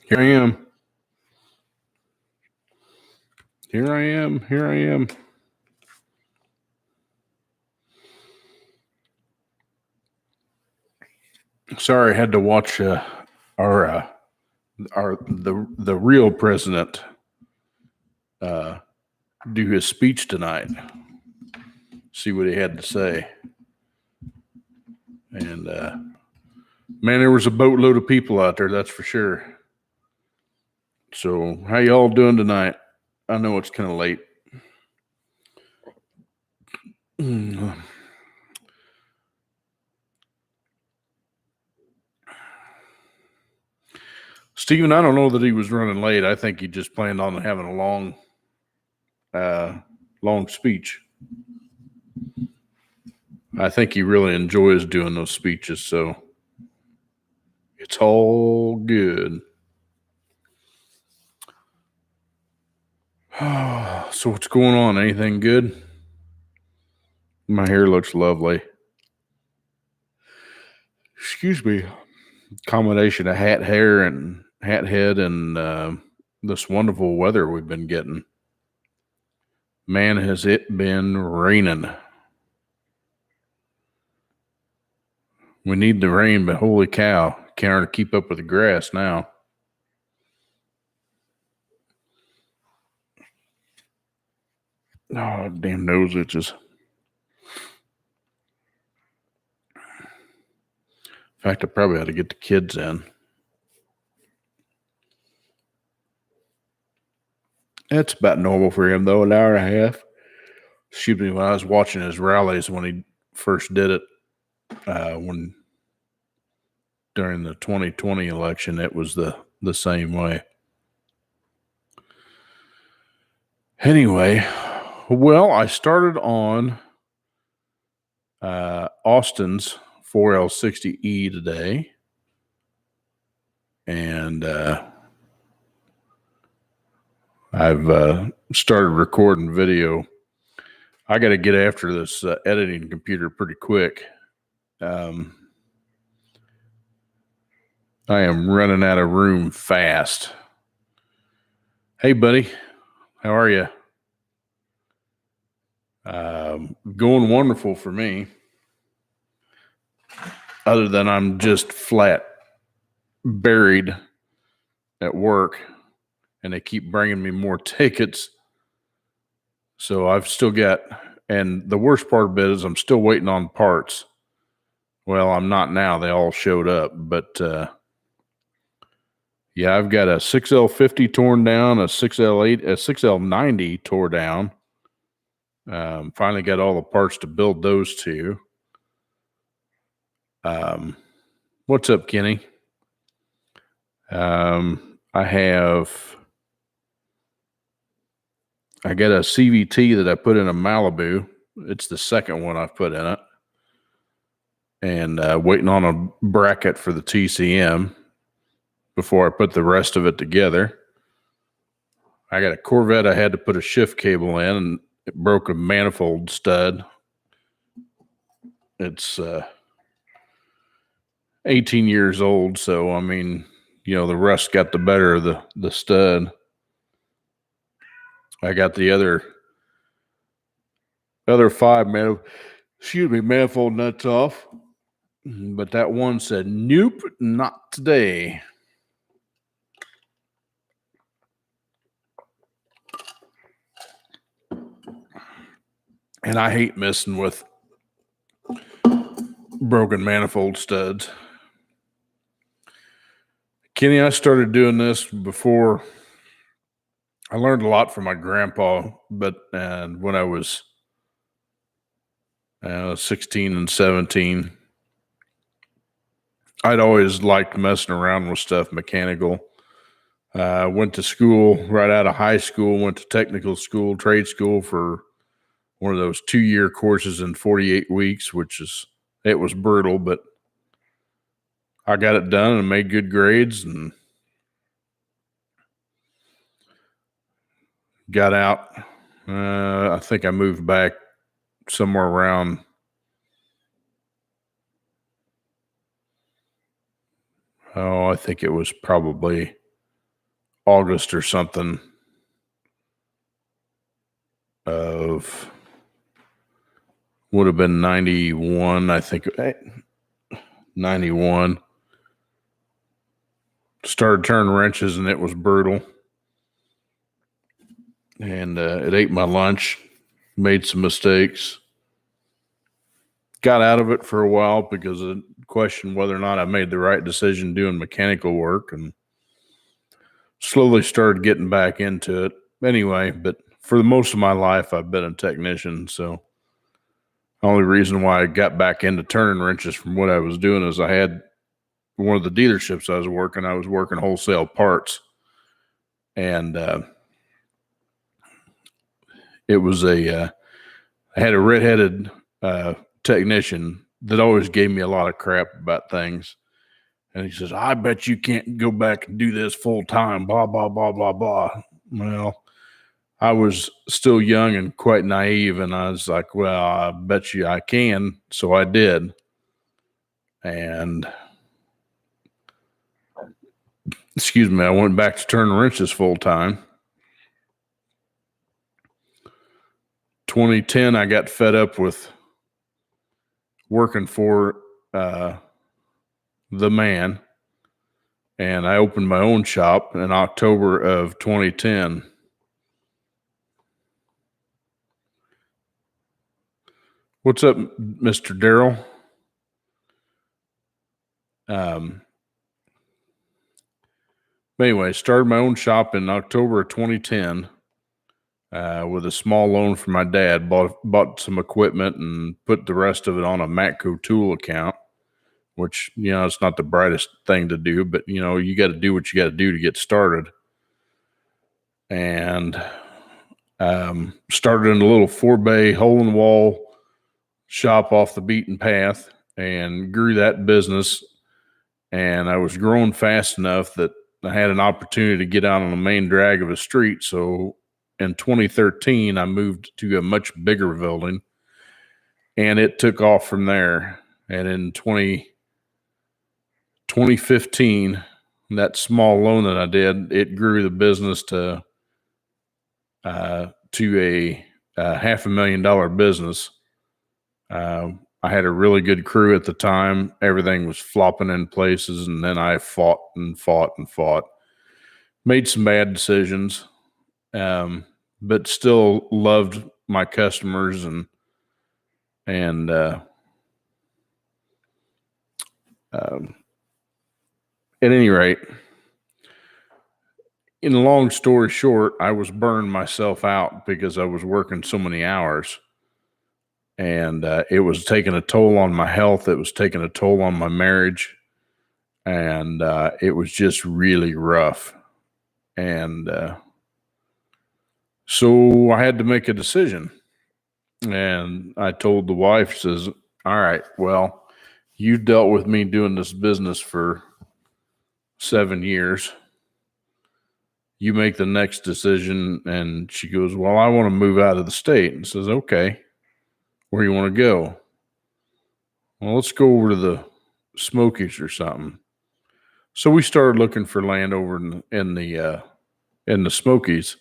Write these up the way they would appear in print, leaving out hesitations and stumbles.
Here I am. Here I am. Here I am. Sorry, I had to watch our the real president do his speech tonight. See what he had to say. And man, there was a boatload of people out there, that's for sure. So, how y'all doing tonight? I know it's kind of late. Steven, I don't know that he was running late. I think he just planned on having a long speech. I think he really enjoys doing those speeches, so it's all good. So what's going on? Anything good? My hair looks lovely. Excuse me. Combination of hat hair and hat head and this wonderful weather we've been getting. Man, has it been raining. We need the rain, but holy cow, can't hardly keep up with the grass now. Oh, damn nose itches. In fact, I probably ought to get the kids in. It's about normal for him, though, an hour and a half. Excuse me, when I was watching his rallies when he first did it, during the 2020 election, it was the same way. Anyway, well, I started on Austin's 4L60E today, and I've started recording video. I got to get after this editing computer pretty quick. I am running out of room fast. Hey, buddy. How are you? Going wonderful for me. Other than I'm just flat buried at work, and they keep bringing me more tickets. So I've still got, and the worst part of it is I'm still waiting on parts. Well, I'm not now. They all showed up, but yeah, I've got a 6L50 torn down, a 6L8, a 6L90 tore down. Finally got all the parts to build those two. What's up, Kenny? I got a CVT that I put in a Malibu. It's the second one I've put in it. And waiting on a bracket for the TCM before I put the rest of it together. I got a Corvette I had to put a shift cable in, and it broke a manifold stud. It's 18 years old, so I mean, you know, the rust got the better of the stud. I got the other five manifold nuts off, but that one said, nope, not today. And I hate messing with broken manifold studs. Kenny, I started doing this before. I learned a lot from my grandpa, but when I was 16 and 17, I'd always liked messing around with stuff mechanical. Went to school right out of high school, went to technical school, trade school for one of those 2-year courses in 48 weeks, it was brutal, but I got it done and made good grades and got out. I think I moved back somewhere around I think it was probably August or something of, would have been 91, I think. 91. Started turning wrenches, and it was brutal. And it ate my lunch. Made some mistakes. Got out of it for a while because I questioned whether or not I made the right decision doing mechanical work, and slowly started getting back into it. Anyway, but for the most of my life, I've been a technician. So the only reason why I got back into turning wrenches from what I was doing is I had one of the dealerships I was working wholesale parts. And it was I had a redheaded technician that always gave me a lot of crap about things. And he says, I bet you can't go back and do this full time, blah, blah, blah, blah, blah. Well, I was still young and quite naive. And I was like, well, I bet you I can. So I did. And excuse me, I went back to turning wrenches full time. 2010, I got fed up with working for the man, and I opened my own shop in October of 2010. What's up, Mr. Darrell? Anyway, started my own shop in October of 2010 with a small loan from my dad. Bought some equipment and put the rest of it on a Matco tool account, which, it's not the brightest thing to do, but, you got to do what you got to do to get started. And started in a little 4-bay hole-in-the-wall shop off the beaten path and grew that business. And I was growing fast enough that I had an opportunity to get out on the main drag of a street. So in 2013, I moved to a much bigger building, and it took off from there. And in 2015, that small loan that I did, it grew the business to a $500,000 business. I had a really good crew at the time. Everything was flopping in places, and then I fought and fought and fought. Made some bad decisions, but still loved my customers and at any rate, in a long story short, I was burning myself out because I was working so many hours, and it was taking a toll on my health. It was taking a toll on my marriage, and it was just really rough. And so I had to make a decision, and I told the wife, says, all right, well, you dealt with me doing this business for 7 years. You make the next decision. And she goes, well, I want to move out of the state. And says, okay, where do you want to go? Well, let's go over to the Smokies or something. So we started looking for land over in the Smokies.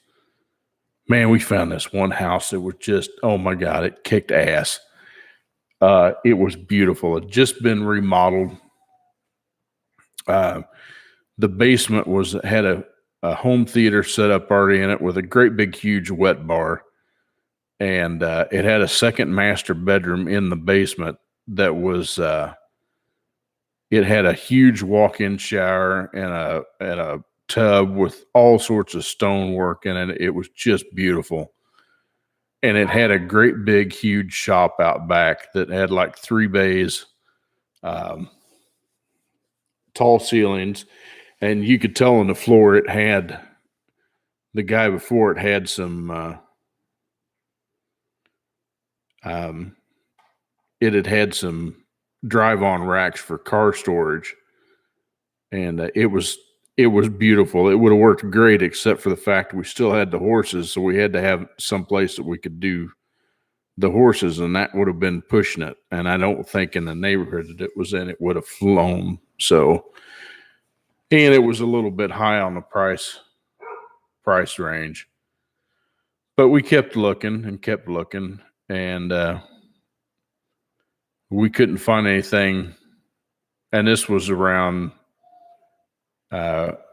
Man, we found this one house that was just, oh my God, it kicked ass. It was beautiful. It had just been remodeled. The basement had a home theater set up already in it with a great big, huge wet bar. And it had a second master bedroom in the basement that was, it had a huge walk-in shower and a tub with all sorts of stonework in it. It was just beautiful. And it had a great big, huge shop out back that had like 3 bays, tall ceilings. And you could tell on the floor it had, the guy before it had some, it had some drive-on racks for car storage. And it was beautiful. It would have worked great, except for the fact we still had the horses. So we had to have some place that we could do the horses, and that would have been pushing it. And I don't think in the neighborhood that it was in, it would have flown. So, and it was a little bit high on the price price range. But we kept looking, and we couldn't find anything. And this was around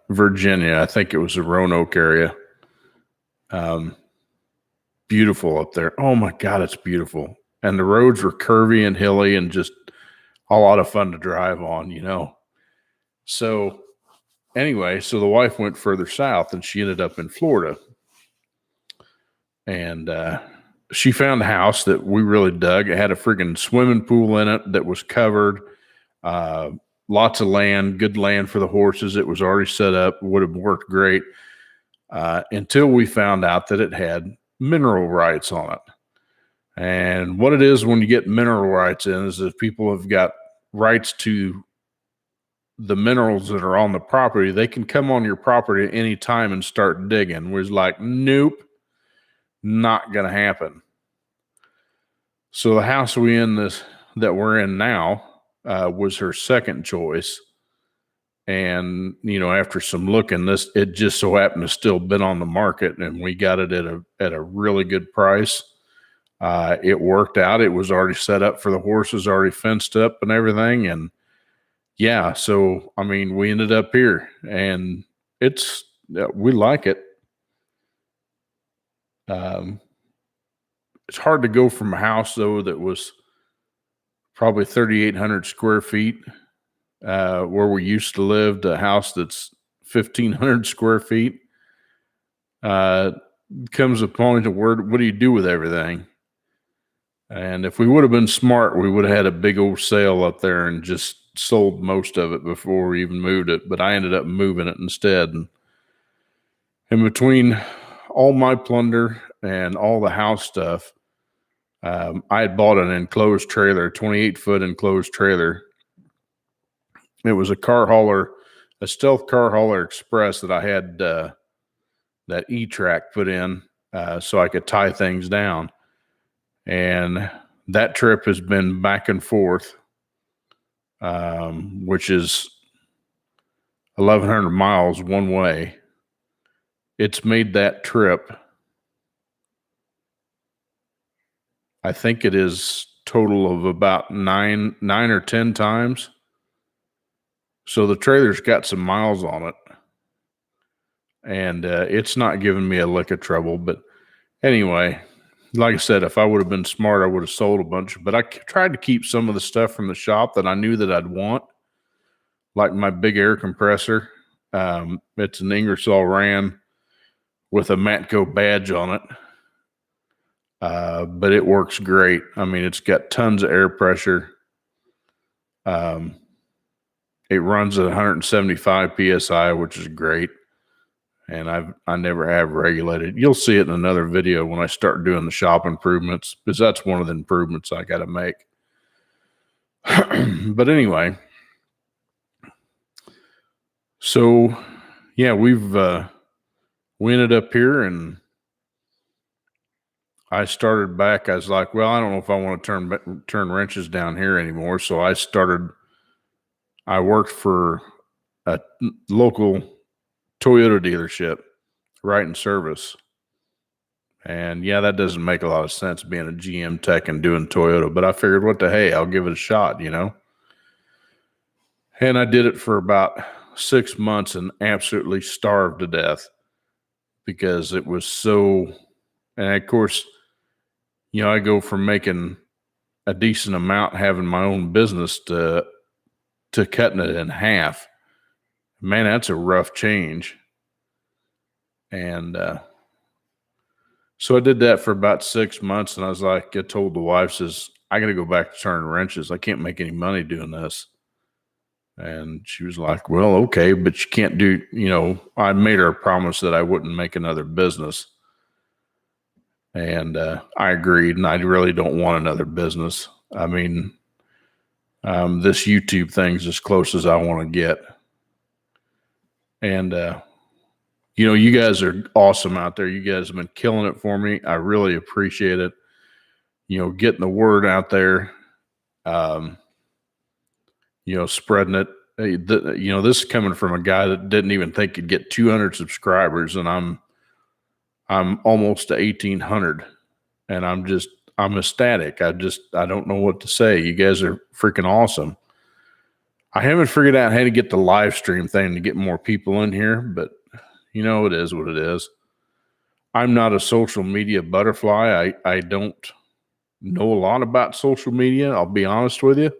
Virginia. I think it was the Roanoke area. Beautiful up there. Oh my God, it's beautiful. And the roads were curvy and hilly and just a lot of fun to drive on, you know. So anyway, so the wife went further south and she ended up in Florida. And she found a house that we really dug. It had a freaking swimming pool in it that was covered. Lots of land, good land for the horses. It was already set up, would have worked great until we found out that it had mineral rights on it. And what it is when you get mineral rights in is if people have got rights to the minerals that are on the property, they can come on your property at any time and start digging. We're like, nope, not going to happen. So the house that we're in now was her second choice. And, you know, after some looking, it just so happened to still been on the market, and we got it at a really good price. It worked out. It was already set up for the horses, already fenced up and everything. And yeah, so, I mean, we ended up here, and we like it. It's hard to go from a house, though, that was probably 3,800 square feet, where we used to live, to a house that's 1,500 square feet. Comes a point of where, what do you do with everything? And if we would have been smart, we would have had a big old sale up there and just sold most of it before we even moved it. But I ended up moving it instead. And in between all my plunder and all the house stuff, I had bought an enclosed trailer, 28-foot enclosed trailer. It was a car hauler, a stealth car hauler express that I had that E-track put in so I could tie things down. And that trip has been back and forth, which is 1,100 miles one way. It's made that trip, I think it is total of about nine or 10 times. So the trailer's got some miles on it, and it's not giving me a lick of trouble. But anyway, like I said, if I would have been smart, I would have sold a bunch. But I tried to keep some of the stuff from the shop that I knew that I'd want, like my big air compressor. It's an Ingersoll Rand with a Matco badge on it. But it works great. I mean, it's got tons of air pressure. It runs at 175 PSI, which is great. And I never have regulated. You'll see it in another video when I start doing the shop improvements, because that's one of the improvements I got to make. But anyway, so yeah, we ended up here, and I started back. I was like, well, I don't know if I want to turn wrenches down here anymore. So I worked for a local Toyota dealership, right in service. And yeah, that doesn't make a lot of sense being a GM tech and doing Toyota, but I figured, what the hey, I'll give it a shot, you know? And I did it for about 6 months and absolutely starved to death because it was so, and of course, you know, I go from making a decent amount, having my own business, to cutting it in half. Man, that's a rough change. And so I did that for about 6 months, and I was like, I told the wife, says, I got to go back to turning wrenches. I can't make any money doing this. And she was like, well, okay, but you can't do, you know, I made her a promise that I wouldn't make another business. And I agreed, and I really don't want another business. I mean, this YouTube thing's as close as I want to get. And, you know, you guys are awesome out there. You guys have been killing it for me. I really appreciate it. You know, getting the word out there, you know, spreading it. You know, this is coming from a guy that didn't even think he'd get 200 subscribers, and I'm I'm almost to 1,800, and I'm ecstatic. I don't know what to say. You guys are freaking awesome. I haven't figured out how to get the live stream thing to get more people in here, but it is what it is. I'm not a social media butterfly. I don't know a lot about social media. I'll be honest with you.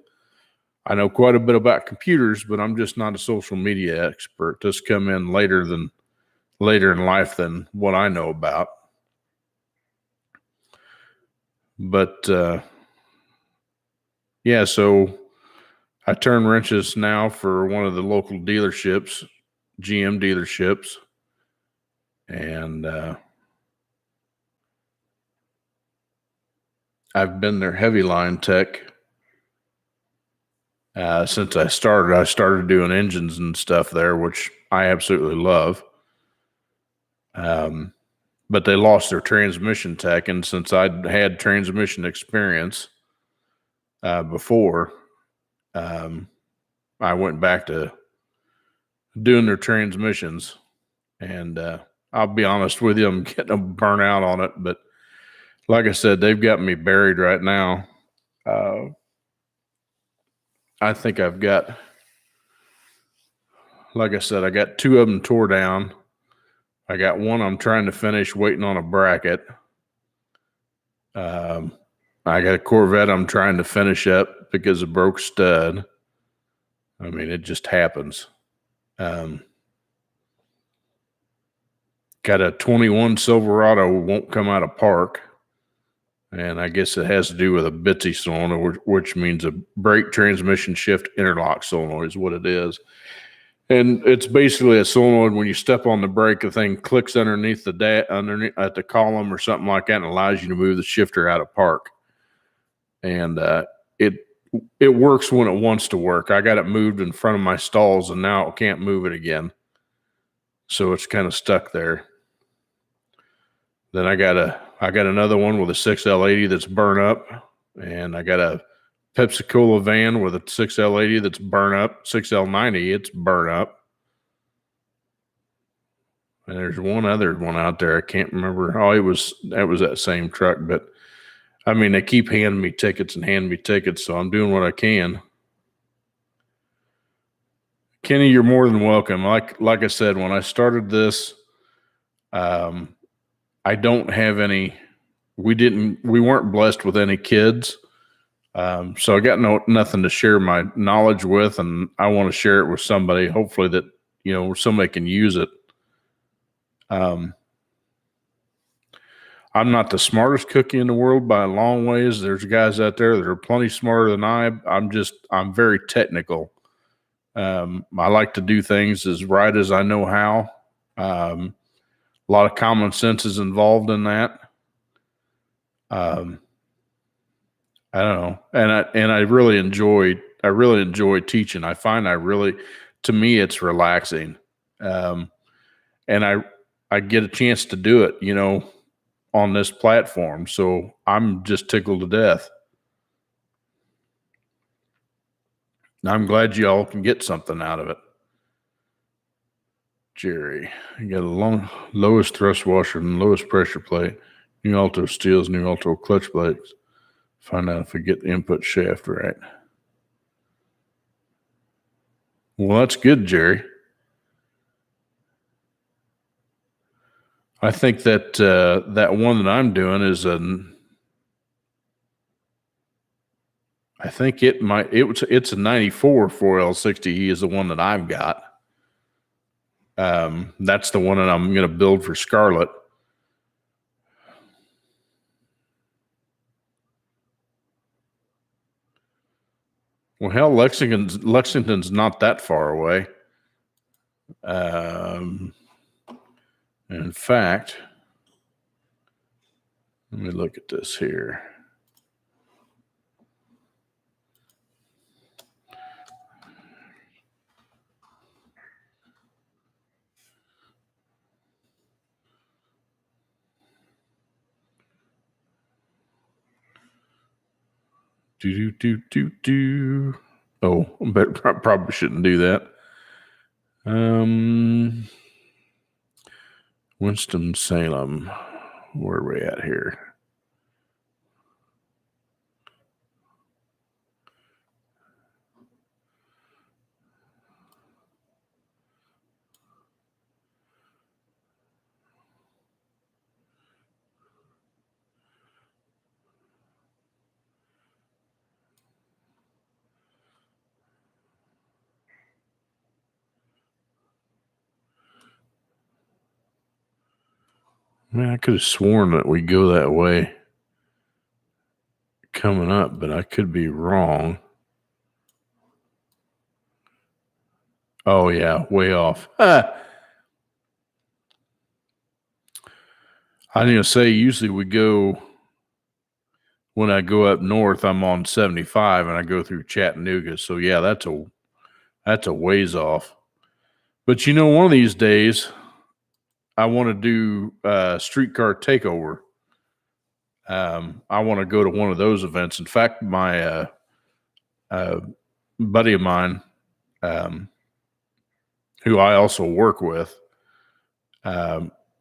I know quite a bit about computers, but I'm just not a social media expert. This come in later in life than what I know about. But yeah, so I turn wrenches now for one of the local dealerships, GM dealerships, and I've been their heavy line tech since I started. I started doing engines and stuff there, which I absolutely love. But they lost their transmission tech, and since I'd had transmission experience before, I went back to doing their transmissions. And I'll be honest with you, I'm getting a burnout on it. But like I said, they've got me buried right now. I think I've got, like I said, I got 2 of them tore down. I got one I'm trying to finish, waiting on a bracket. I got a Corvette I'm trying to finish up because it broke stud. I mean, it just happens. Got a 21 Silverado won't come out of park. And I guess it has to do with a Bitsy solenoid, which means a brake transmission shift interlock solenoid is what it is. And it's basically a solenoid. When you step on the brake, the thing clicks underneath underneath at the column or something like that, and allows you to move the shifter out of park. And it works when it wants to work. I got it moved in front of my stalls, and now it can't move it again. So it's kind of stuck there. Then I got another one with a 6L80 that's burnt up, and I got a Pepsi-Cola van with a 6L80 that's burnt up, 6L90, it's burnt up. And there's one other one out there. I can't remember. Oh, that was that same truck. But I mean, they keep handing me tickets, so I'm doing what I can. Kenny, you're more than welcome. Like I said, when I started this, I don't have any. We weren't blessed with any kids, so I got nothing to share my knowledge with, and I want to share it with somebody. Hopefully that somebody can use it. I'm not the smartest cookie in the world by a long ways. There's guys out there that are plenty smarter than I. I'm very technical. I like to do things as right as I know how. A lot of common sense is involved in that. I don't know. And I really enjoy teaching. I find to me, it's relaxing. And I get a chance to do it, on this platform. So I'm just tickled to death. I'm glad you all can get something out of it. Jerry, you got a lowest thrust washer and lowest pressure plate. New Alto steels, new Alto clutch plates. Find out if we get the input shaft right. Well, that's good, Jerry. I think that that one that I'm doing is I think it's a 94 4L60E is the one that I've got. That's the one that I'm going to build for Scarlett. Well, hell, Lexington's not that far away. In fact, let me look at this here. Oh, I probably shouldn't do that. Winston-Salem. Where are we at here? Man, I could have sworn that we go that way coming up, but I could be wrong. Oh, yeah, way off. I'm going to say usually we go, when I go up north, I'm on 75 and I go through Chattanooga. So, yeah, that's a ways off. But, one of these days, I want to do Streetcar Takeover. I want to go to one of those events. In fact, my buddy of mine, who I also work with,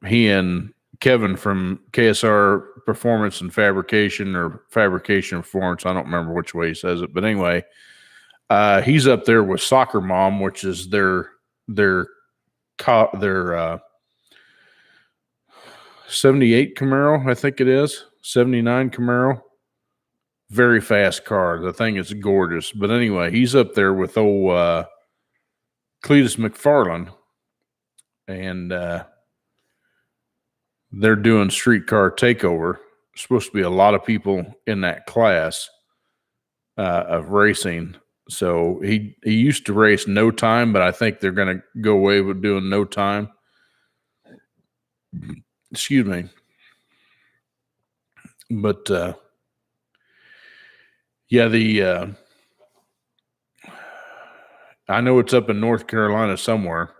he and Kevin from KSR Performance and Fabrication, or Fabrication Performance, I don't remember which way he says it, but anyway, he's up there with Soccer Mom, which is their 78 Camaro, I think it is, 79 Camaro. Very fast car. The thing is gorgeous. But anyway, he's up there with old Cletus McFarland, and they're doing Streetcar Takeover. There's supposed to be a lot of people in that class of racing. So he used to race No Time, but I think they're going to go away with doing No Time. Excuse me. But yeah, I know it's up in North Carolina somewhere.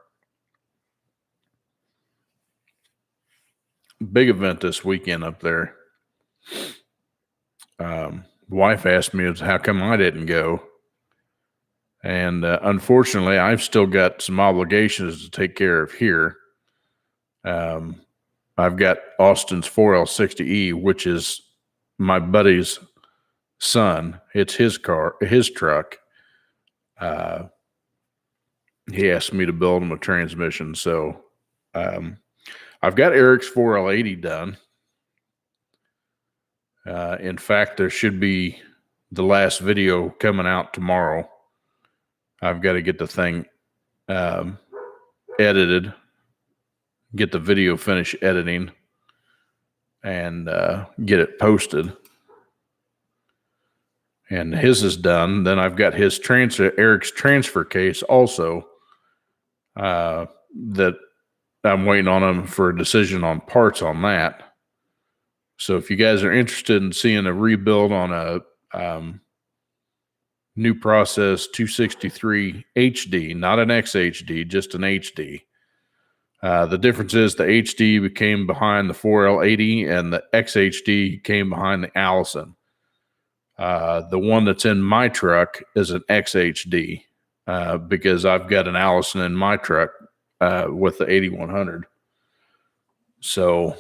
Big event this weekend up there. Wife asked me how come I didn't go. And unfortunately, I've still got some obligations to take care of here. I've got Austin's 4L60E, which is my buddy's son. It's his car, his truck. He asked me to build him a transmission. So I've got Eric's 4L80 done. In fact, there should be the last video coming out tomorrow. I've got to get the thing edited, get the video finished editing, and get it posted. And his is done. Then I've got his Eric's transfer case also that I'm waiting on him for a decision on parts on that. So if you guys are interested in seeing a rebuild on a new process 263 HD, not an XHD, just an HD. The difference is the HD came behind the 4L80 and the XHD came behind the Allison. The one that's in my truck is an XHD because I've got an Allison in my truck with the 8100. So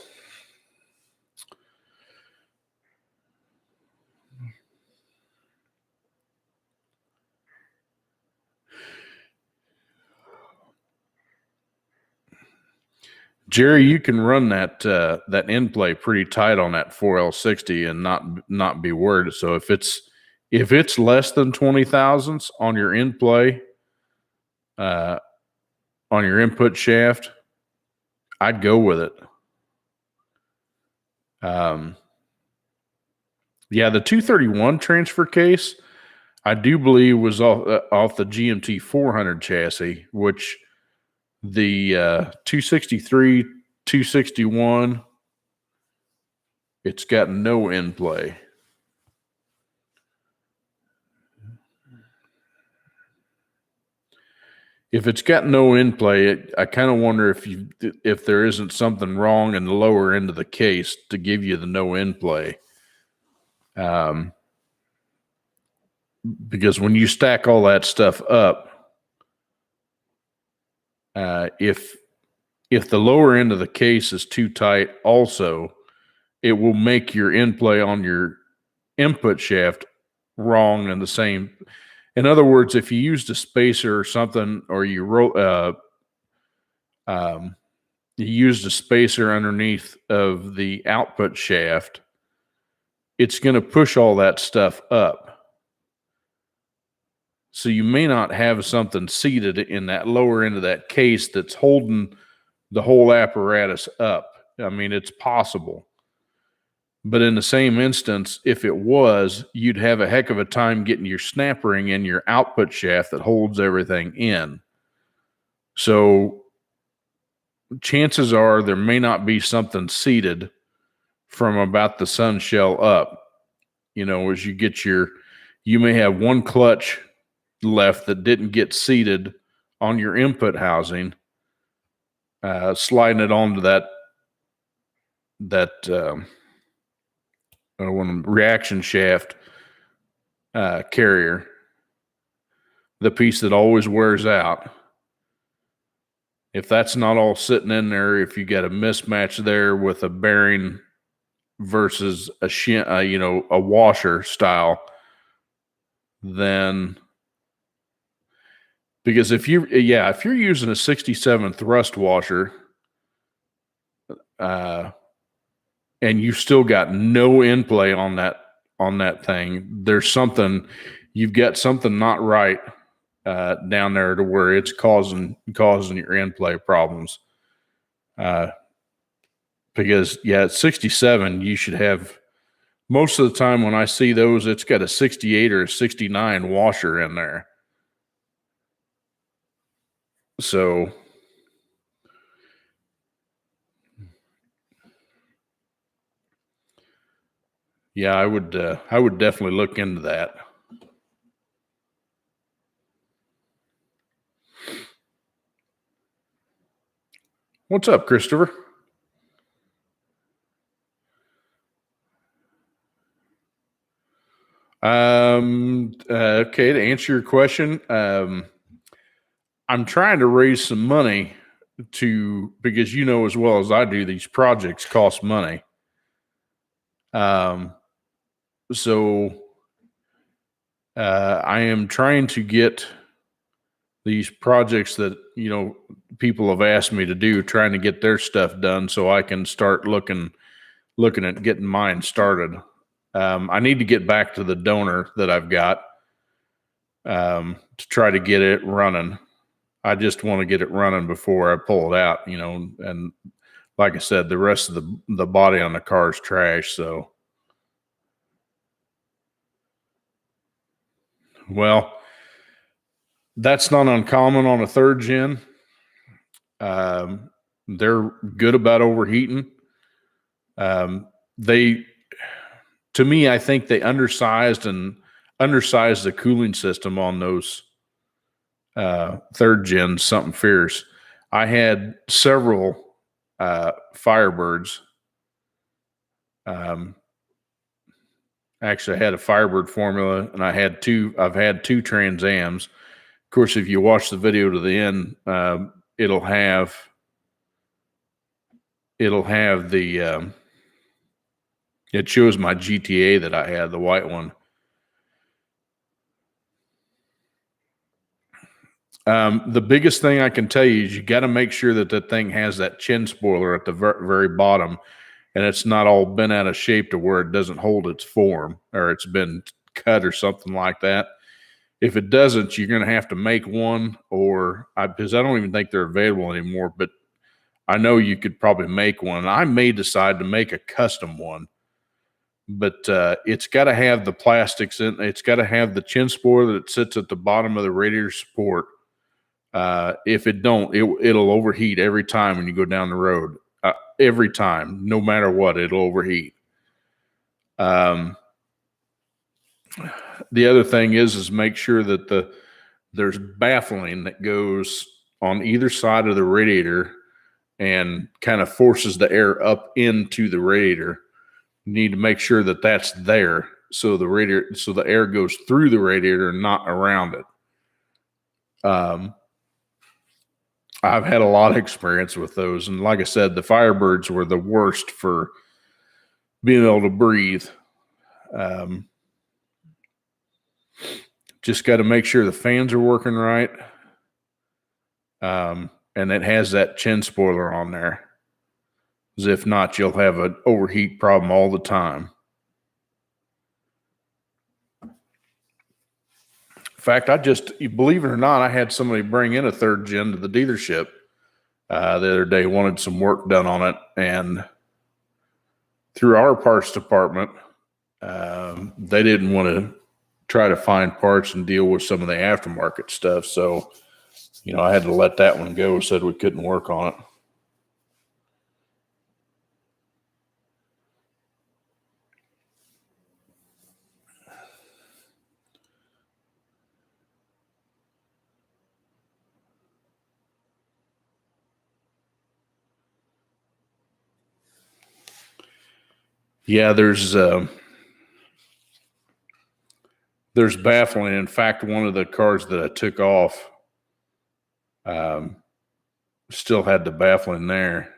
Jerry, you can run that end play pretty tight on that 4L60 and not be worried. So if it's less than 20 thousandths on your end play, on your input shaft, I'd go with it. Yeah, the 231 transfer case, I do believe was off the GMT 400 chassis, which the 263, 261, it's got no end play. If it's got no end play, I kind of wonder if there isn't something wrong in the lower end of the case to give you the no end play. Because when you stack all that stuff up, if if the lower end of the case is too tight also, it will make your end play on your input shaft wrong in the same. In other words, if you used a spacer or something, or you you used a spacer underneath of the output shaft, it's going to push all that stuff up. So you may not have something seated in that lower end of that case that's holding the whole apparatus up. I mean, it's possible. But in the same instance, if it was, you'd have a heck of a time getting your snap ring in your output shaft that holds everything in. So chances are there may not be something seated from about the sun shell up. You know, as you get you may have one clutch left that didn't get seated on your input housing, sliding it onto that reaction shaft carrier, the piece that always wears out. If that's not all sitting in there, if you got a mismatch there with a bearing versus a washer style, then, because if you're using a 67 thrust washer, and you still got no in play on that thing, you've got something not right down there to where it's causing your in play problems. Because at 67, you should have, most of the time when I see those, it's got a 68 or a 69 washer in there. So yeah, I would definitely look into that. What's up, Christopher? Okay, to answer your question, I'm trying to raise some money because you know as well as I do, these projects cost money. So I am trying to get these projects that, people have asked me to do, trying to get their stuff done so I can start looking at getting mine started. I need to get back to the donor that I've got to try to get it running. I just want to get it running before I pull it out, and like I said, the rest of the body on the car is trash. So, well, that's not uncommon on a third gen. They're good about overheating. To me, I think they undersized the cooling system on those third gen something fierce. I had several Firebirds. Actually, I had a Firebird formula, and I've had two Trans Ams. Of course, if you watch the video to the end, it'll have the it shows my GTA that I had, the white one. The biggest thing I can tell you is you got to make sure that thing has that chin spoiler at the very bottom, and it's not all bent out of shape to where it doesn't hold its form, or it's been cut or something like that. If it doesn't, you're going to have to make one, because I don't even think they're available anymore, but I know you could probably make one. I may decide to make a custom one, but it's got to have the plastics in. It's got to have the chin spoiler that sits at the bottom of the radiator support. If it don't, it'll overheat every time when you go down the road. Every time, no matter what, it'll overheat. The other thing is make sure that there's baffling that goes on either side of the radiator and kind of forces the air up into the radiator. You need to make sure that that's there, so the air goes through the radiator and not around it. I've had a lot of experience with those. And like I said, the Firebirds were the worst for being able to breathe. Just got to make sure the fans are working right. And it has that chin spoiler on there. As if not, you'll have an overheat problem all the time. In fact, believe it or not, I had somebody bring in a 3rd gen to the dealership the other day, wanted some work done on it. And through our parts department, they didn't want to try to find parts and deal with some of the aftermarket stuff. So, I had to let that one go, said we couldn't work on it. Yeah, there's baffling. In fact, one of the cars that I took off still had the baffling there.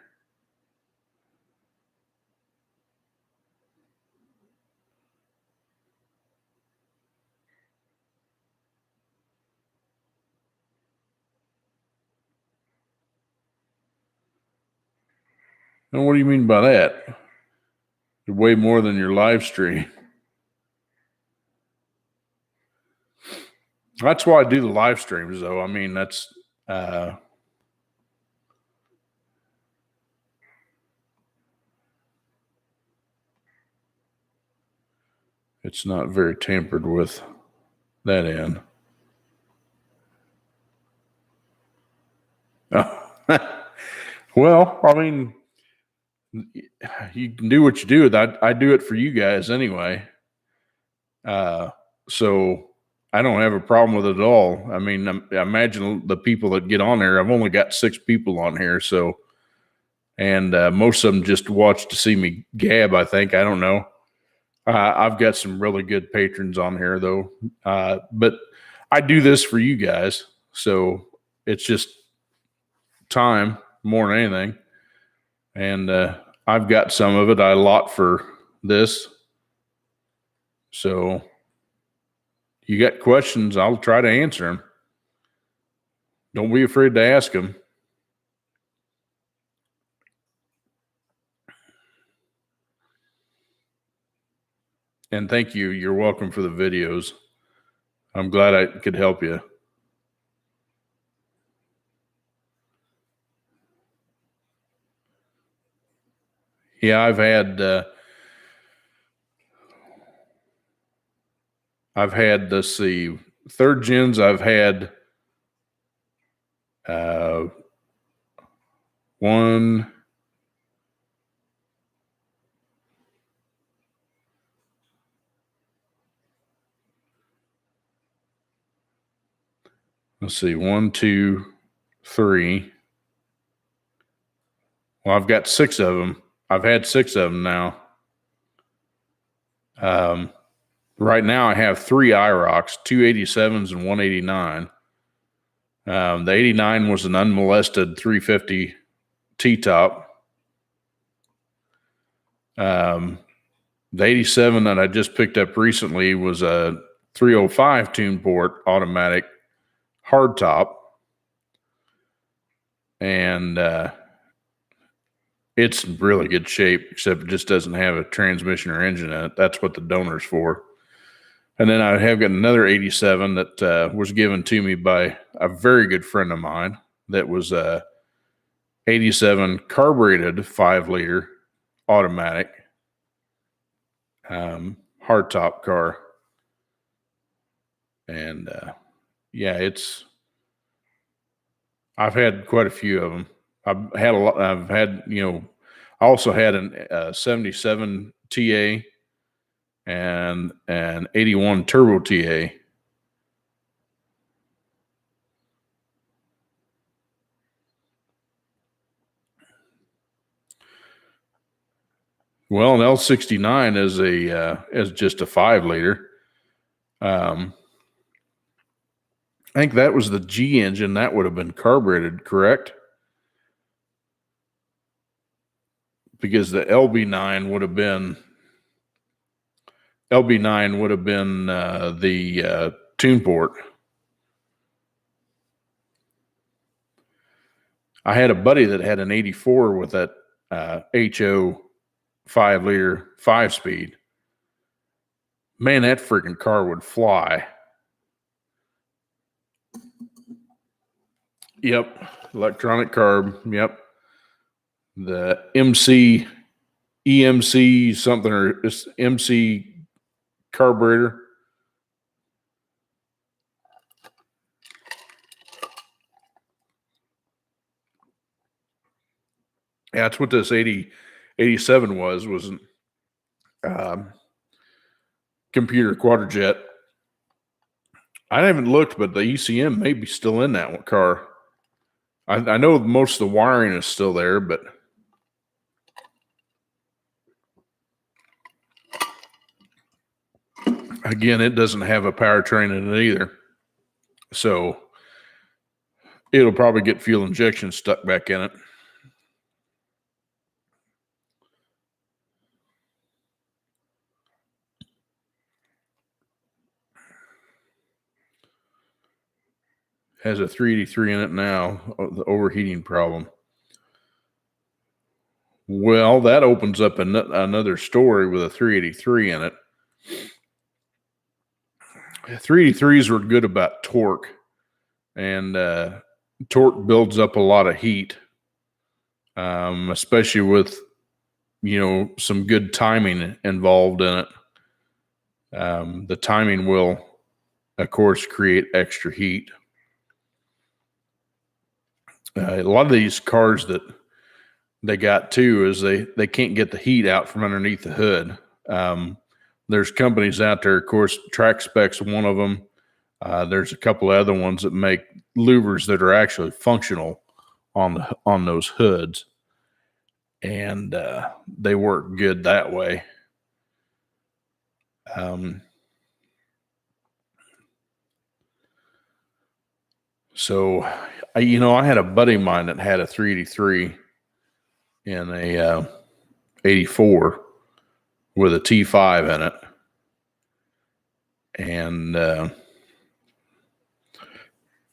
And what do you mean by that? Way more than your live stream. That's why I do the live streams, though. I mean, that's it's not very tampered with that end. Well, I mean, you can do what you do. I do it for you guys anyway. So I don't have a problem with it at all. I mean, imagine the people that get on there. I've only got 6 people on here. So, and most of them just watch to see me gab, I think. I don't know. I've got some really good patrons on here, though. But I do this for you guys. So it's just time more than anything. And I've got some of it. I lot for this. So you got questions, I'll try to answer them. Don't be afraid to ask them. And thank you. You're welcome for the videos. I'm glad I could help you. Yeah, I've had, let's see, 3rd gens, I've had one, let's see, 1, 2, 3. Well, I've got 6 of them. I've had 6 of them now. Right now I have 3 IROCs, 2 87s and 189. The 89 was an unmolested 350 T-top. The 87 that I just picked up recently was a 305 tune port automatic hardtop. And it's in really good shape, except it just doesn't have a transmission or engine in it. That's what the donor's for. And then I have got another 87 that was given to me by a very good friend of mine. That was a 87 carbureted 5-liter automatic hardtop car. And yeah, I've had quite a few of them. I've had a lot. I've had, I also had a 77 TA and an 81 turbo TA. Well, an L69 is just a 5-liter. I think that was the G engine. That would have been carbureted, correct? Because the LB9 would have been the tune port. I had a buddy that had an 84 with that HO 5-liter 5-speed. Man, that freaking car would fly. Yep. Electronic carb. Yep. The EMC something, or MC carburetor. Yeah, that's what this 87 was computer quadrojet. I haven't looked, but the ECM may be still in that car. I know most of the wiring is still there, but again, it doesn't have a powertrain in it either. So it'll probably get fuel injection stuck back in it. Has a 383 in it now, the overheating problem. Well, that opens up another story with a 383 in it. 383s were good about torque, and torque builds up a lot of heat, especially with, some good timing involved in it. The timing will, of course, create extra heat. A lot of these cars that they got too is they can't get the heat out from underneath the hood. There's companies out there, of course, Track Spec's one of them. There's a couple of other ones that make louvers that are actually functional on those hoods, and they work good that way. So, I had a buddy of mine that had a 383 in a 84 with a T5 in it, and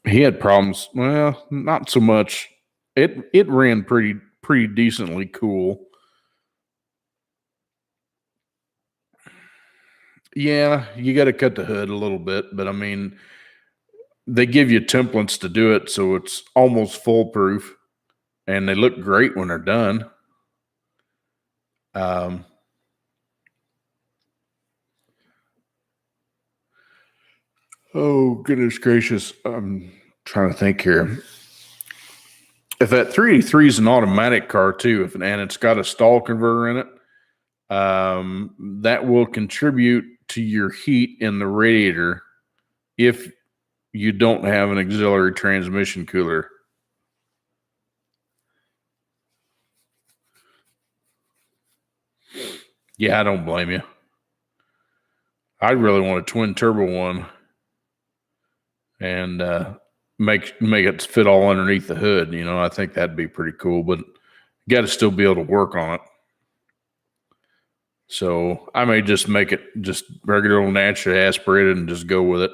he had problems. Well, not so much. It ran pretty decently cool. Yeah, you got to cut the hood a little bit, but I mean, they give you templates to do it, so it's almost foolproof, and they look great when they're done. Oh, goodness gracious. I'm trying to think here. If that 383 is an automatic car too, and it's got a stall converter in it, that will contribute to your heat in the radiator if you don't have an auxiliary transmission cooler. Yeah, I don't blame you. I really want a twin turbo one, and make it fit all underneath the hood. I think that'd be pretty cool, but you got to still be able to work on it. So I may just make it just regular old naturally aspirated and just go with it.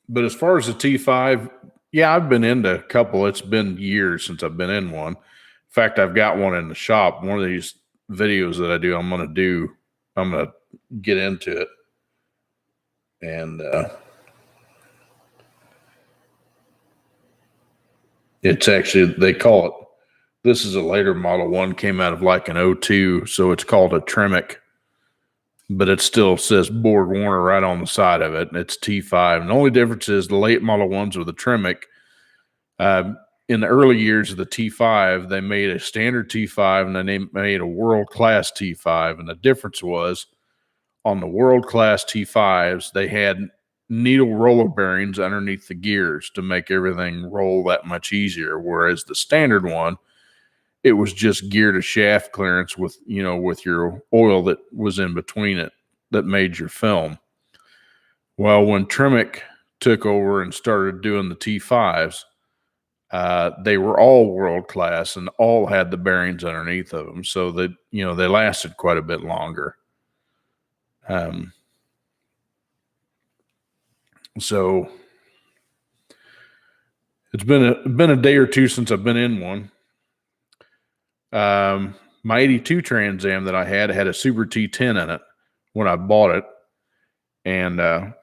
But as far as the T5, yeah, I've been into a couple. It's been years since I've been in one. In fact, I've got one in the shop. One of these videos that I do, I'm going to get into it. And it's actually, they call it, this is a later model one, came out of like an 02, so it's called a Tremec, but it still says Borg Warner right on the side of it, and it's T5. And the only difference is the late model ones with the Tremec, in the early years of the T5, they made a standard T5 and then they made a world-class T5. And the difference was on the world-class T5s, they had needle roller bearings underneath the gears to make everything roll that much easier. Whereas the standard one, it was just gear to shaft clearance with, with your oil that was in between it that made your film. Well, when Tremec took over and started doing the T5s, they were all world class and all had the bearings underneath of them, so that they lasted quite a bit longer. So it's been a day or two since I've been in one. My 82 Trans Am that I had a Super T10 in it when I bought it, and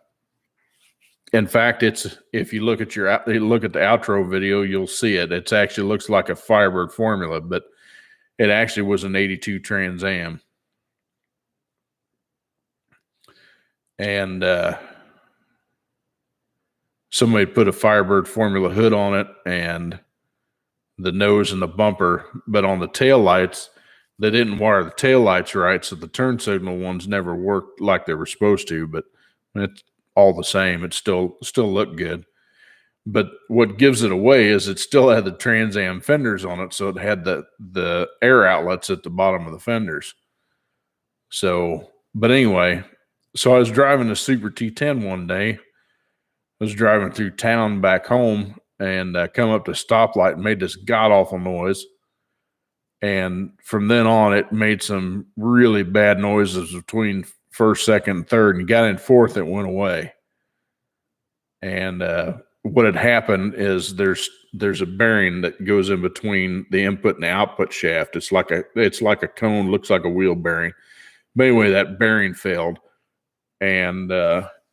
in fact, if you look at the outro video, you'll see it. It actually looks like a Firebird Formula, but it actually was an 82 Trans Am. And somebody put a Firebird Formula hood on it and the nose and the bumper, but on the tail lights, they didn't wire the tail lights right, so the turn signal ones never worked like they were supposed to. But it's all the same. It still looked good. But what gives it away is it still had the Trans Am fenders on it, so it had the air outlets at the bottom of the fenders. So, but anyway, so I was driving a Super T10 one day. I was driving through town back home and come up to a stoplight and made this god-awful noise. And from then on, it made some really bad noises between first, second, and third, and got in fourth, it went away. And what had happened is there's a bearing that goes in between the input and the output shaft. It's like a cone, looks like a wheel bearing. But anyway, that bearing failed, and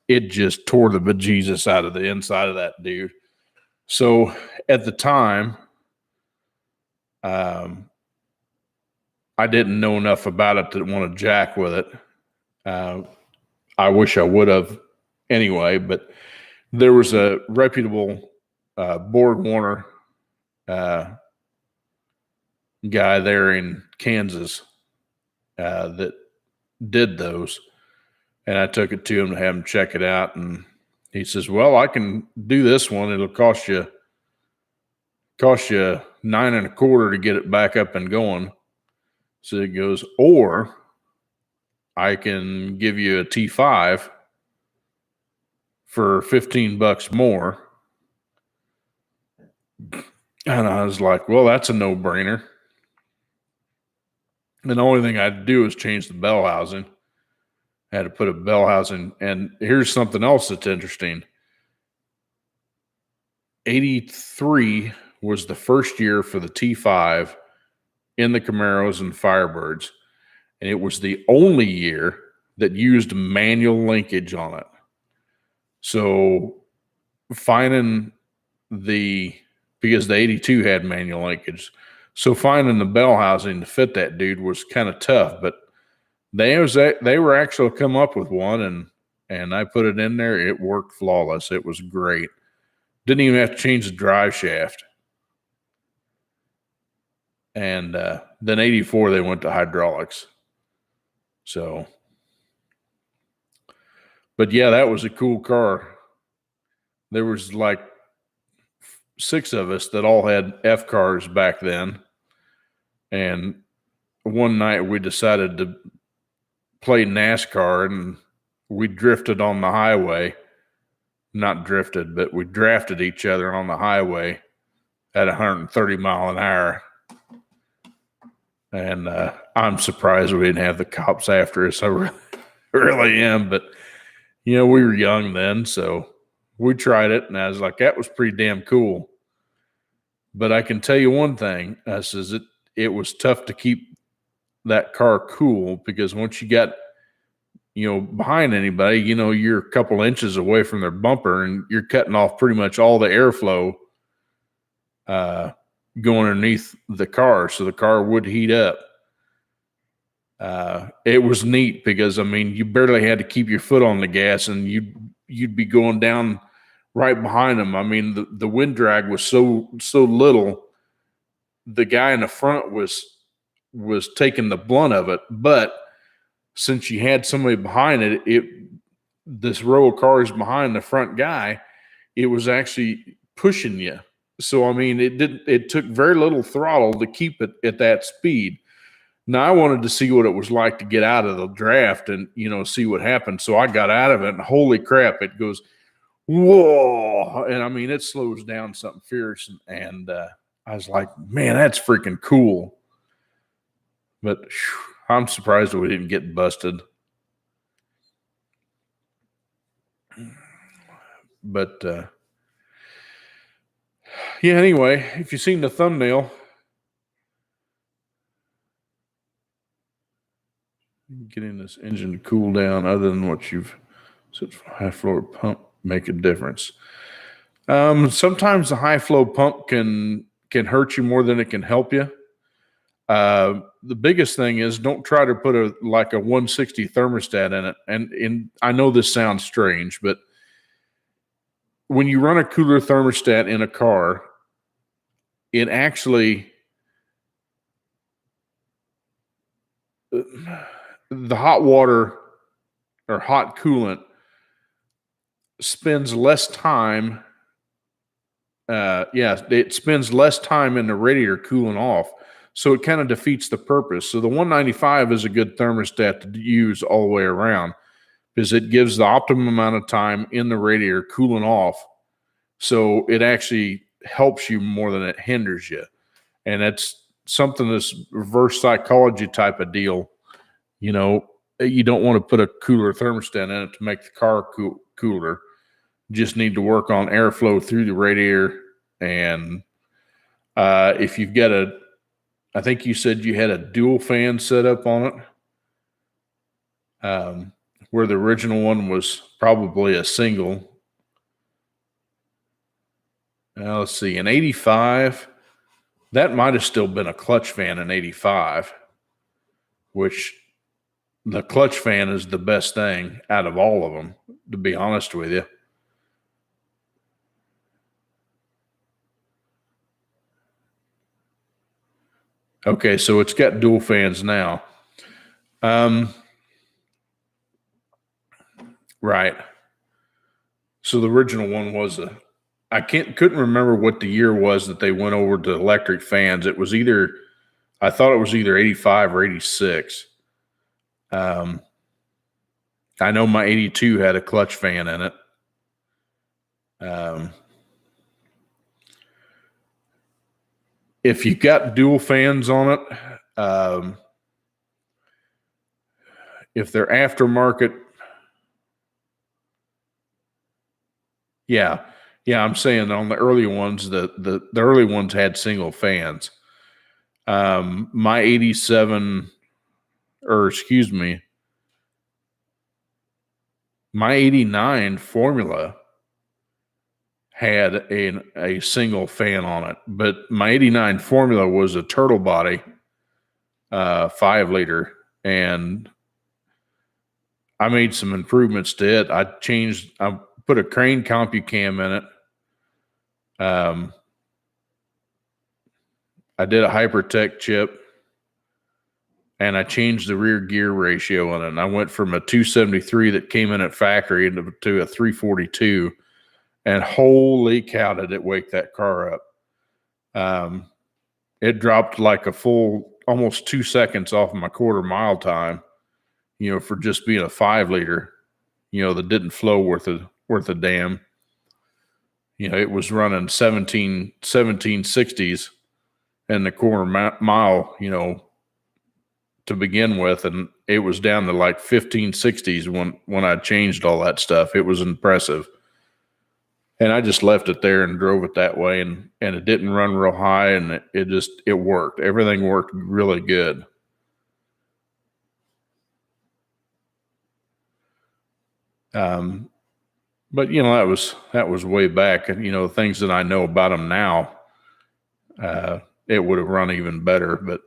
it just tore the bejesus out of the inside of that dude. So at the time, I didn't know enough about it to want to jack with it. I wish I would have anyway, but there was a reputable Borg Warner guy there in Kansas that did those, and I took it to him to have him check it out, and he says, "Well, I can do this one. It'll cost you $9.25 to get it back up and going." So it goes, "Or I can give you a T5 for $15 more." And I was like, "Well, that's a no-brainer." And the only thing I had to do was change the bell housing. I had to put a bell housing. And here's something else that's interesting. 83 was the first year for the T5 in the Camaros and Firebirds. And it was the only year that used manual linkage on it. So finding because the 82 had manual linkage. So finding the bell housing to fit that dude was kind of tough, but they were actually come up with one, and I put it in there. It worked flawless. It was great. Didn't even have to change the drive shaft. And then 84, they went to hydraulics. So, but yeah, that was a cool car. There was like 6 of us that all had F cars back then. And one night we decided to play NASCAR, and we drifted on the highway. Not drifted, but we drafted each other on the highway at 130 mile an hour. And I'm surprised we didn't have the cops after us. I really am. But, we were young then, so we tried it, and I was like, that was pretty damn cool. But I can tell you one thing. I says it was tough to keep that car cool, because once you got, behind anybody, you're a couple inches away from their bumper, and you're cutting off pretty much all the airflow going underneath the car, so the car would heat up. It was neat because, you barely had to keep your foot on the gas, and you'd be going down right behind them. The wind drag was so little. The guy in the front was taking the blunt of it, but since you had somebody behind this row of cars behind the front guy, it was actually pushing you So, I mean, it took very little throttle to keep it at that speed. Now, I wanted to see what it was like to get out of the draft and, see what happened. So I got out of it, and holy crap, it goes, whoa. And I mean, it slows down something fierce. And I was like, man, that's freaking cool. But I'm surprised that we didn't get busted. But yeah, anyway, if you've seen the thumbnail, getting this engine to cool down other than what you've said for high flow pump make a difference. Sometimes the high flow pump can hurt you more than it can help you. The biggest thing is don't try to put a 160 thermostat in it. And I know this sounds strange, but when you run a cooler thermostat in a car, it actually the hot water or hot coolant spends less time. It spends less time in the radiator cooling off. So it kind of defeats the purpose. So the 195 is a good thermostat to use all the way around because it gives the optimum amount of time in the radiator cooling off. So it actually helps you more than it hinders you. And that's something that's reverse psychology type of deal. You don't want to put a cooler thermostat in it to make the car cooler. You just need to work on airflow through the radiator. And if you've got I think you said you had a dual fan set up on it, where the original one was probably a single. Now let's see, in 85, that might have still been a clutch fan in 85, which the clutch fan is the best thing out of all of them, to be honest with you. Okay, so it's got dual fans now. Right. So the original one was I couldn't remember what the year was that they went over to electric fans. I thought it was either 85 or 86. I know my 82 had a clutch fan in it. If you've got dual fans on it, if they're aftermarket, yeah, I'm saying on the early ones, the early ones had single fans. My 87, or excuse me, my 89 Formula had a single fan on it, but my 89 Formula was a turtle body, 5 liter, and I made some improvements to it. I put a crane CompuCam in it. I did a Hypertech chip, and I changed the rear gear ratio on it. And I went from a 273 that came in at factory to a 342. And holy cow, did it wake that car up. It dropped like a full almost 2 seconds off of my quarter mile time, for just being a 5 liter, that didn't flow worth a damn. It was running 1760s in the quarter mile, to begin with. And it was down to like 1560s when I changed all that stuff. It was impressive. And I just left it there and drove it that way, and it didn't run real high, and it worked. Everything worked really good. But that was way back, and things that I know about them now, it would have run even better. But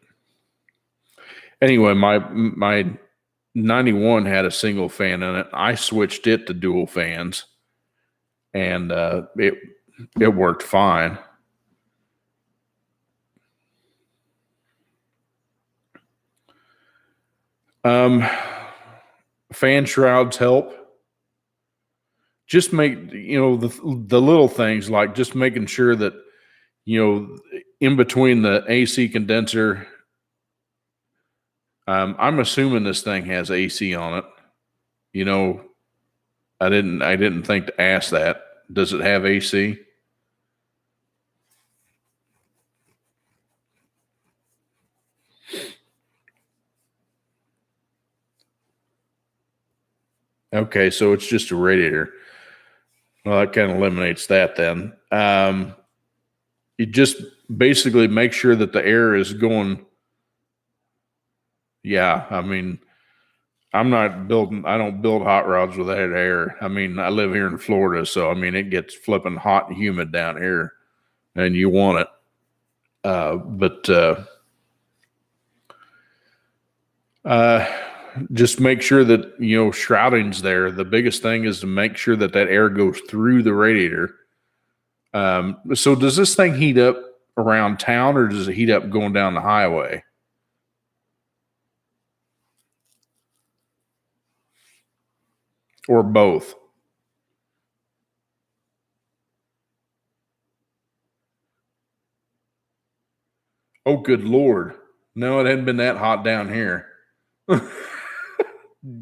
anyway, my 91 had a single fan in it. I switched it to dual fans. And it worked fine. Fan shrouds help. Just make the little things, like just making sure that in between the AC condenser, I'm assuming this thing has AC on it. I didn't think to ask that. Does it have AC? Okay, so it's just a radiator. Well, that kind of eliminates that then. You just basically make sure that the air is going. Yeah, I mean, I don't build hot rods with that air. I mean, I live here in Florida, so I mean, it gets flipping hot and humid down here, and you want it. But just make sure that, shrouding's there. The biggest thing is to make sure that air goes through the radiator. So does this thing heat up around town, or does it heat up going down the highway? Or both? Oh, good Lord. No, it hadn't been that hot down here.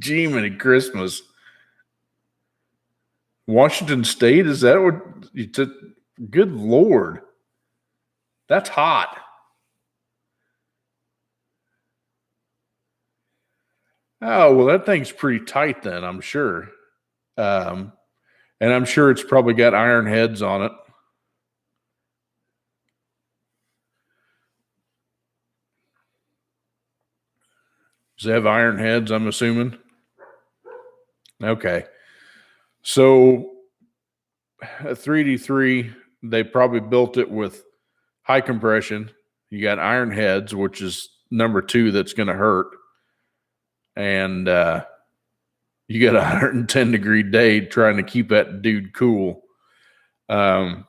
Jiminy Christmas. Washington State, is that what you took? Good Lord. That's hot. Oh, well, that thing's pretty tight then, I'm sure. And I'm sure it's probably got iron heads on it. Does it have iron heads, I'm assuming? Okay. So a 3D3, they probably built it with high compression. You got iron heads, which is number 2 that's going to hurt. And you got a 110-degree day trying to keep that dude cool. You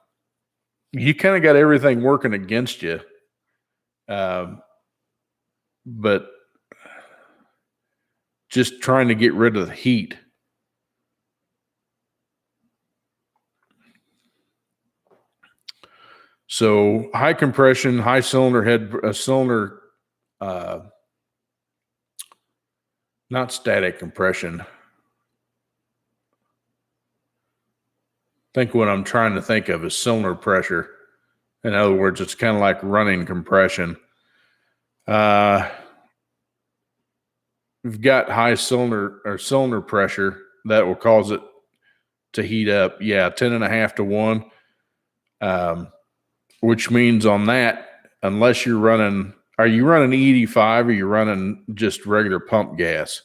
kind of got everything working against you. But just trying to get rid of the heat. So high compression, high cylinder head, not static compression. I think what I'm trying to think of is cylinder pressure. In other words, it's kind of like running compression. We've got high cylinder pressure that will cause it to heat up. Yeah, 10.5 to 1. Which means on that, unless you're running, are you running E85 or you're running just regular pump gas?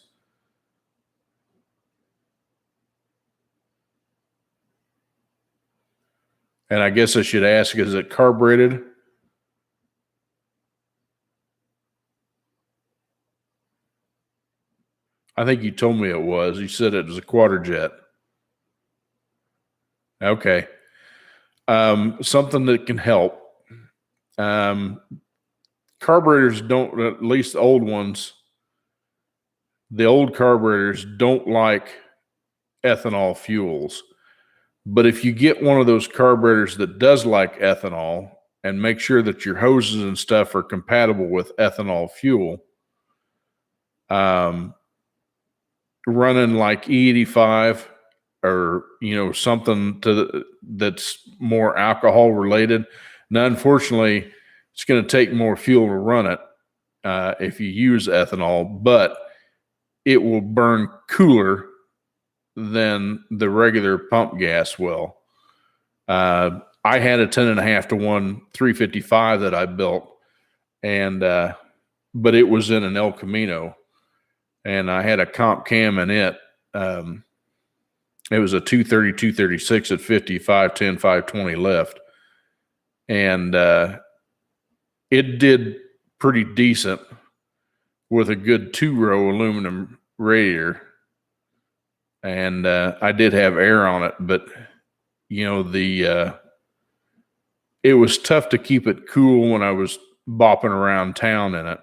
And I guess I should ask, is it carbureted? I think you told me it was. You said it was a quadrajet. Okay. Something that can help. Carburetors don't, at least the old ones, the old carburetors don't like ethanol fuels. But if you get one of those carburetors that does like ethanol, and make sure that your hoses and stuff are compatible with ethanol fuel, running like E85 or something that's more alcohol related. Now, unfortunately, it's going to take more fuel to run it if you use ethanol, but it will burn cooler than the regular pump gas will. I had a 10.5 to 1 355 that I built, and but it was in an El Camino, and I had a comp cam in it. It was a 230, 236 at 50, 510, 520 lift. And it did pretty decent with a good 2-row aluminum radiator. And I did have air on it, but it was tough to keep it cool when I was bopping around town in it.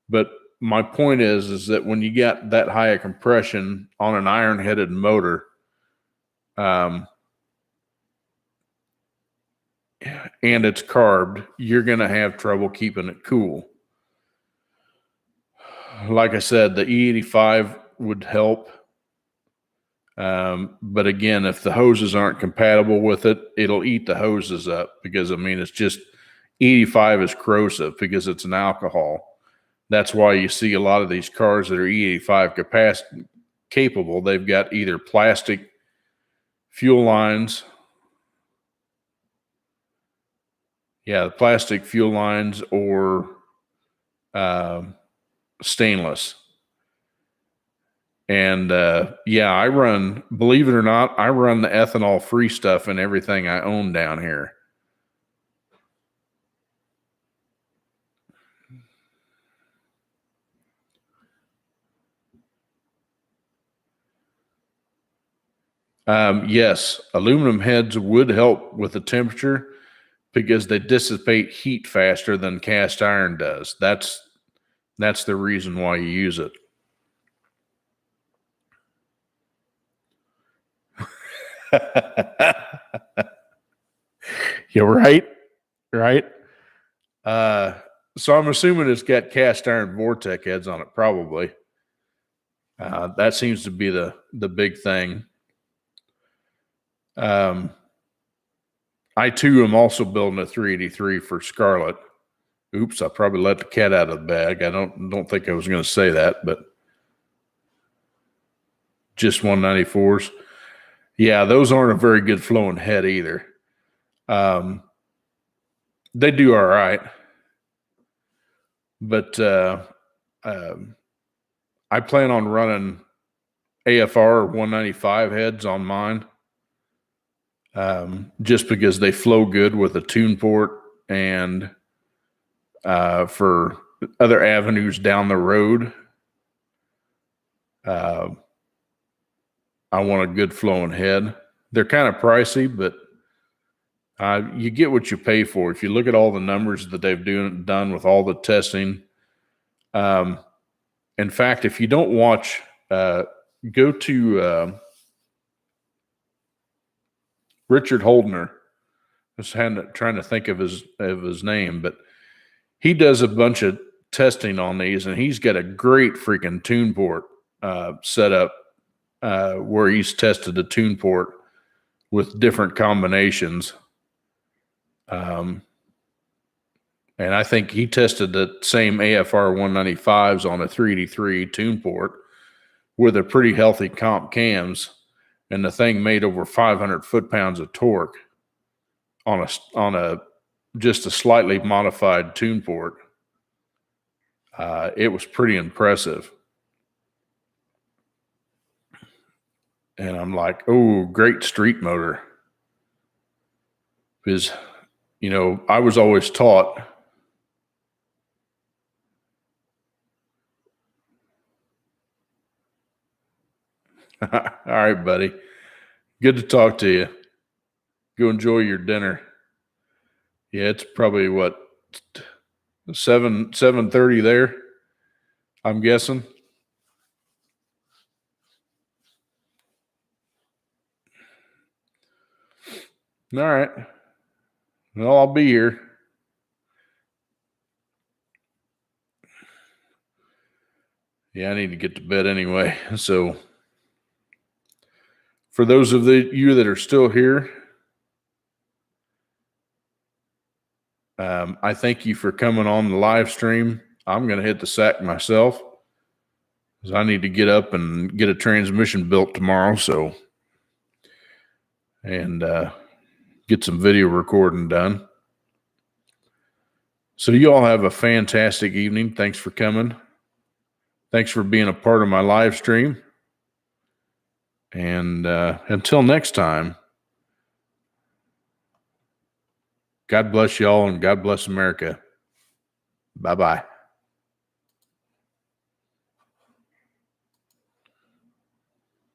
But my point is that when you got that high a compression on an iron-headed motor, and it's carved, you're going to have trouble keeping it cool. Like I said, the E85 would help. But again, if the hoses aren't compatible with it, it'll eat the hoses up because, I mean, it's just E85 is corrosive because it's an alcohol. That's why you see a lot of these cars that are E85 capable. They've got either plastic fuel lines. Yeah, the plastic fuel lines or stainless. And yeah, I run, believe it or not, I run the ethanol free stuff in everything I own down here. Yes, aluminum heads would help with the temperature because they dissipate heat faster than cast iron does. That's the reason why you use it. You're right. Right. So I'm assuming it's got cast iron Vortec heads on it, probably. That seems to be the big thing. I too am also building a 383 for Scarlett. Oops, I probably let the cat out of the bag. I don't think I was going to say that, but just 194s. Yeah, those aren't a very good flowing head either. They do all right, but I plan on running AFR 195 heads on mine, just because they flow good with a tune port and for other avenues down the road. I want a good flowing head. They're kind of pricey, but you get what you pay for. If you look at all the numbers that they've done with all the testing. In fact, if you don't watch, go to Richard Holdner. I was trying to think of his name, but he does a bunch of testing on these, and he's got a great freaking tune port set up where he's tested the tune port with different combinations. And I think he tested the same AFR 195s on a 383 tune port with a pretty healthy comp cams, and the thing made over 500 foot-pounds of torque on a just a slightly modified tune port. It was pretty impressive. And I'm like, oh, great street motor. Because, I was always taught all right, buddy. Good to talk to you. Go enjoy your dinner. Yeah, it's probably what, 7:30 there, I'm guessing. All right. Well, I'll be here. Yeah, I need to get to bed anyway. So for those of you that are still here, I thank you for coming on the live stream. I'm going to hit the sack myself because I need to get up and get a transmission built tomorrow. And get some video recording done. So you all have a fantastic evening. Thanks for coming. Thanks for being a part of my live stream. And until next time, God bless you all and God bless America. Bye-bye.